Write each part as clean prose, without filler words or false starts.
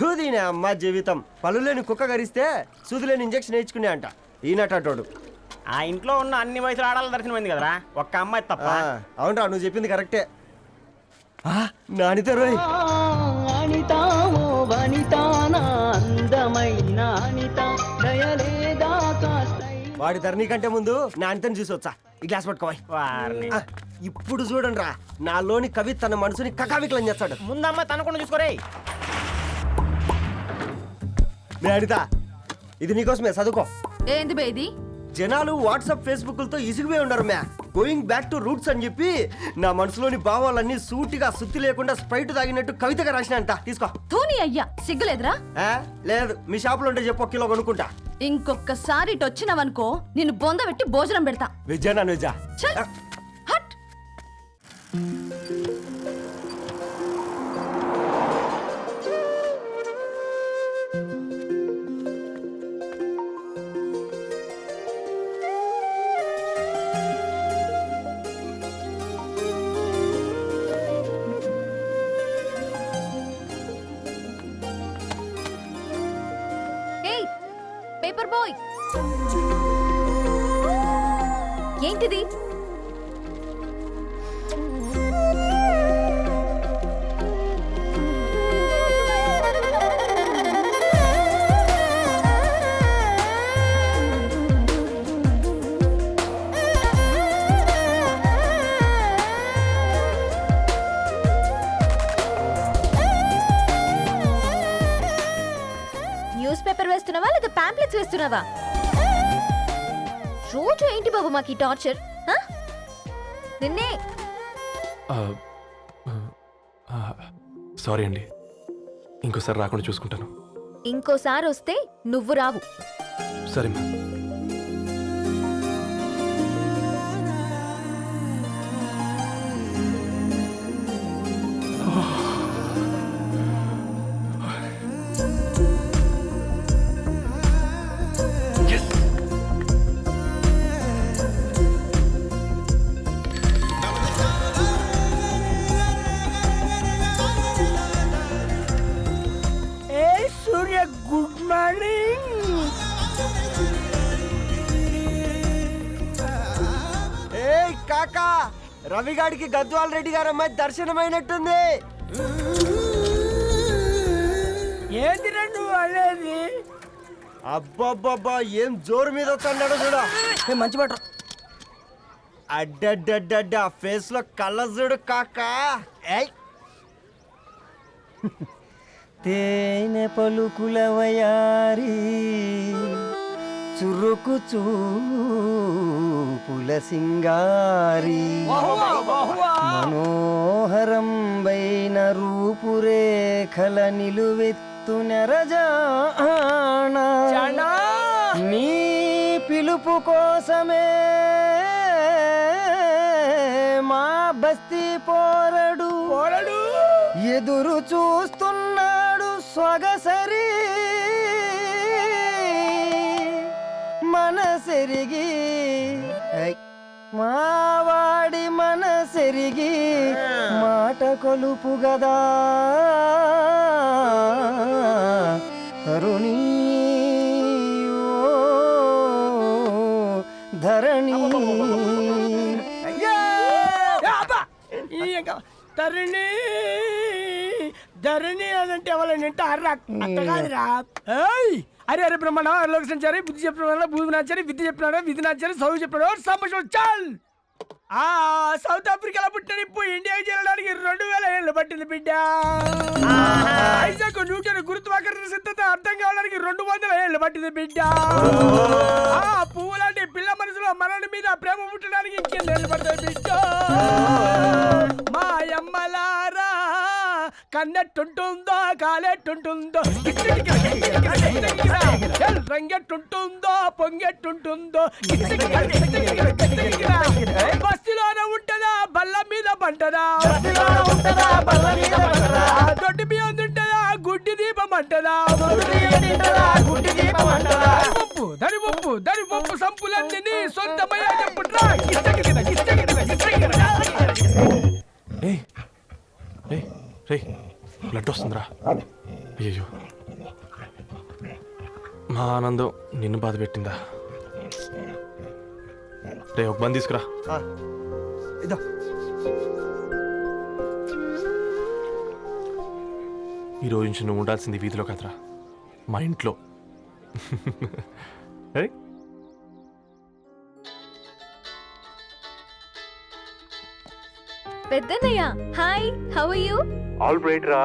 తూదీనే అమ్మ జీవితం. పళ్ళులేని కుక్క గరిస్తే సూదులేని ఇంజక్షన్ వేయించుకునే అంట ఈనటోడు. ఆ ఇంట్లో ఉన్న అన్ని వయసుల ఆడాల దర్శనమైంది కదరా, ఒక్క అమ్మాయి తప్ప. అవునరా, నువ్వు చెప్పింది కరెక్టే. నానిత రోయ్ వాడి ధరణి కంటే ముందు నానితని చూసి వచ్చా. ఈ గ్లాస్ పట్టుకోవాలి. ఇప్పుడు చూడండి రా, నాలోని కవి తన మనసుని కకావికలం చేస్తాడు. ముందమ్మ తనకుండా చూసుకోరే. అనిత, ఇది నీకోసమే, చదువుకో. ఏంది బే ఇది? జనాలు వాట్సాప్ ఫేస్బుక్లతో ఇసిగిపోయి ఉన్నారు మ్యా. గోయింగ్ బ్యాక్ టు రూట్స్ అని చెప్పి నా మనసులోని భావాలన్నీ సూటిగా సుత్తి లేకుండా స్ప్రైట్ తాగినట్టు కవితగా రాసిన అంట. తీసుకో. తూని అయ్యా, సిగ్గులేదురా? లేదు, మీ షాప్ లో ఉంటే చెప్పు, 1 కిలో కొనుక్కుంటా. ఇంకొకసారి ఇటు వచ్చినావనుకో నిన్ను బొంద పెట్టి భోజనం పెడతా. వెజ్జా నాన్ వెజ్జా? హట్. పేపర్ బాయ్, ఏంటిది? న్యూస్ పేపర్ వేస్తున్నావా లేదా పాంప్లెట్స్ వేస్తున్నావా? రోజు ఏంటి బాబు మాకు ఈ టార్చర్? నిన్నే. సారీ అండి, ఇంకోసారి రాకుండా చూసుకుంటాను. ఇంకోసారి వస్తే నువ్వు రావు. సరే మ్యామ్. Good morning. ఏ కాకా, రవిగాడికి గద్వాల్ రెడ్డి గారు అమ్మాయి దర్శనమైనట్టుంది. ఏంటి నువ్వు అనేది? అబ్బబ్బబ్బా, ఏం జోరు మీద వస్తున్నాడో చూడు. మంచి మాట. అడ్డడ్డడ్డ ఫేస్ లో కళ్ళ చూడు కాకా. తేనె పలుకుల వయారి చురుకు చూపుల సింగారి మనోహరం వైన రూపురేఖల నిలువెత్తు నెరజానా నీ పిలుపు కోసమే మా బస్తీ పోరడు ఎదురు చూస్తున్నాడు సొగసరి మనసెరిగి మావాడి మనసెరిగి మాట కొలుపు గదా తరుణి ధరణి. తరుణి ధరణి అదంటే ఎవరైనా అర్రా అట్ట కాదురా. అరే అరే బ్రహ్మాండ లోక సంచారి బుద్ధి చెప్పిన భూమి నాచారి విద్య చెప్పినాడు విధి నాచారి చదువు చెప్పినాడు సంభాషణ చాల్. సౌత్ ఆఫ్రికాలో పుట్టిన ఇప్పుడు ఇండియాకి చేరడానికి 2000 ఏళ్ళు పట్టింది బిడ్డ. ఐజాక్ న్యూటన్ గురుత్వాకర్షణ సిద్ధత అర్థం కావడానికి 200 ఏళ్ళు పట్టింది బిడ్డ. పువ్వు లాంటి పిల్ల మనసులో మరణి మీద ప్రేమ పుట్టడానికి ఇంకేళ్ళు పడుతుంది బిడ్డ. మా అమ్మలారా కన్నెట్టుంటుందో కాలెట్టుంటుందో రంగెట్టుంటుందో పొంగెట్టుంటుందో బస్తిలోనే ఉంటదా బల్ల మీద పంటదా దొడ్డి బియ్యం తింటదా గుడ్డి దీపం అంటదా దరి పప్పు సంపులన్నీ సొంతమయ్యా చెప్పుట్రా. బ్లడ్ వస్తుందిరా. అయ్యో, మా ఆనందం నిన్ను బాధ పెట్టిందా? రే, ఒక బంద్ తీసుకురా. ఇదో ఈ రోజు నుంచి నువ్వు ఉండాల్సింది వీధిలో కదరా, మా ఇంట్లో. ఏయ్, పెద్దన్నయ్య hi, how are you? All right రా.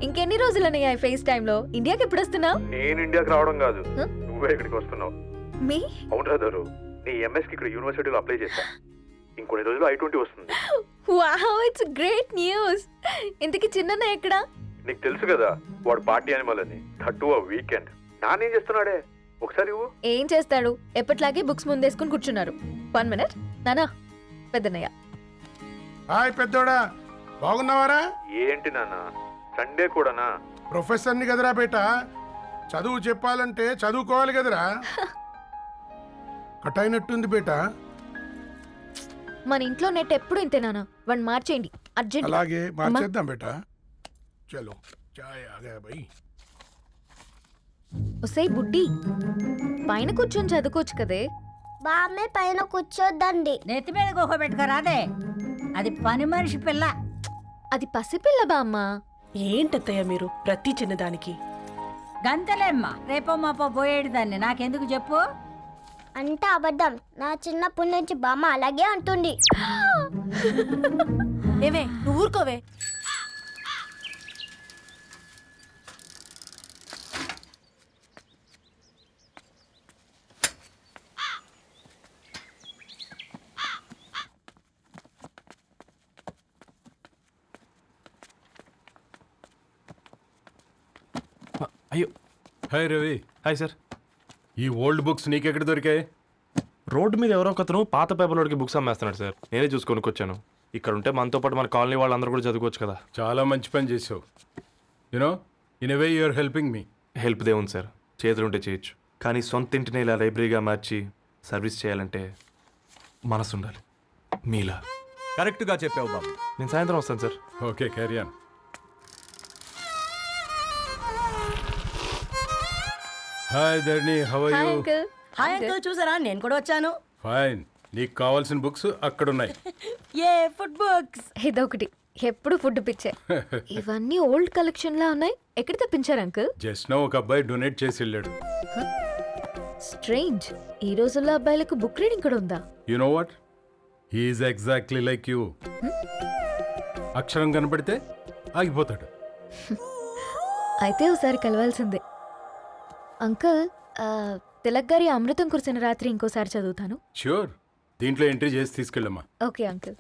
ఇంకెన్ని రోజులన్నయ్య ఫేస్ టైమ్ లో? ఇండియాకి ఎప్పుడు వస్తున్నావు? నేను ఇండియాకి రావడం కాదు, Huh? నువ్వే ఇక్కడికి వస్తున్నావు. మీ అవునరా దరు, నీ ఎంఎస్ కి ఇక్కడ యూనివర్సిటీలో అప్లై చేశా. ఇంకొన్ని రోజులు I-20 వస్తుంది. Wow, it's great news. ఇంతకి చిన్నన్నయ్య ఎక్కడా? నీకు తెలుసు కదా వాడు పార్టీ యానిమల్ అని, థర్టూ ఆ వీకెండ్. నానేం చేస్తున్నాడే ఒకసారి ఇవ్వు. ఏం చేస్తాడు, ఎప్పటిలాగే బుక్స్ ముందేసుకుని కూర్చున్నారు. 1 minute నానా. పెద్దన్నయ్య హాయ్ పెద్దోడా, బాగున్నావారా? ఏంటి నాన్న సండే కూడానా? ప్రొఫెసర్ని కదరా బేట, చదువు చెప్పాలంటే చదువుకోవాలి కదరా. కట్ అయినట్టుంది బేట. మన ఇంట్లో నెట్ ఎప్పుడు ఇంతే నానా. వన్ మార్చేయండి అర్జెంట్. అలాగే మార్చేద్దాం బేట. చలో చాయ్ ఆగా భయ్. ఒసే బుడ్డి, పైన కూర్చొని చదువుకోవచ్చు కదే. బామ్మే పైన కూర్చోద్దండి. నెత్తి మీద గుహ పెట్టుకోరాదే, అది పని మనిషి పిల్ల. అది పసిపిల్ల బామ్మ. ఏంటత్తయ్య మీరు ప్రతి చిన్నదానికి? గంతలేమ్మా, రేపో మాపో పోయేడు దాన్ని నాకెందుకు చెప్పు. అంటే అబద్ధం. నా చిన్నప్పటి నుంచి బామ్మ అలాగే అంటుంది. ఏవే నువ్వు ఊరుకోవే. అయ్యో. Hi Ravi, hi sir. ఈ ఓల్డ్ బుక్స్ నీకెక్కడ దొరికాయి? రోడ్డు మీద ఎవరో ఒకతను పాత పేపర్లోకి బుక్స్ అమ్మేస్తున్నాడు సార్. నేనే చూసుకొని వచ్చాను. ఇక్కడ ఉంటే మనతో పాటు మన కాలనీ వాళ్ళందరూ కూడా చదువుకోవచ్చు కదా. చాలా మంచి పని చేసావు. You know in a way you're helping me. Help దేవుంది సార్, చేతులు ఉంటే చేయొచ్చు. కానీ సొంత ఇంటిని ఇలా లైబ్రరీగా మార్చి సర్వీస్ చేయాలంటే మనసు ఉండాలి మీలా. కరెక్ట్గా చెప్పావు బాబు. నేను సాయంత్రం వస్తాను sir. Okay carry on. Hi Dharni, how are hi you? Uncle. Hi uncle, చూసారా నేను కూడా వచ్చాను. ఫైన్. నీకు కావాల్సిన బుక్స్ అక్కడ ఉన్నాయి. ఏ ఫుడ్ బుక్స్? ఇదొకటి, ఎప్పుడు ఫుడ్ పిచ్చే. ఇవన్నీ ఓల్డ్ కలెక్షన్ లా ఉన్నాయి. ఎక్కడ తెప్పించారు అంకుల్? జస్ట్ నో ఒక అబ్బాయి డొనేట్ చేసి వెళ్ళాడు. స్ట్రేంజ్, ఈ రోజుల్లో అబ్బాయిలకు బుక్ రీడింగ్ కూడా ఉందా? You know what, he is exactly like you. అక్షరం కనపడితే ఆగిపోతాడు. అయితే ఒకసారి కలవాల్సిందే. అంకుల్, తిలక్ గారి అమృతం కురిసిన రాత్రి ఇంకోసారి చదువుతాను. ష్యూర్, దీంట్లో ఎంట్రీ చేసి తీసుకెళ్ళమ్మా. Okay uncle.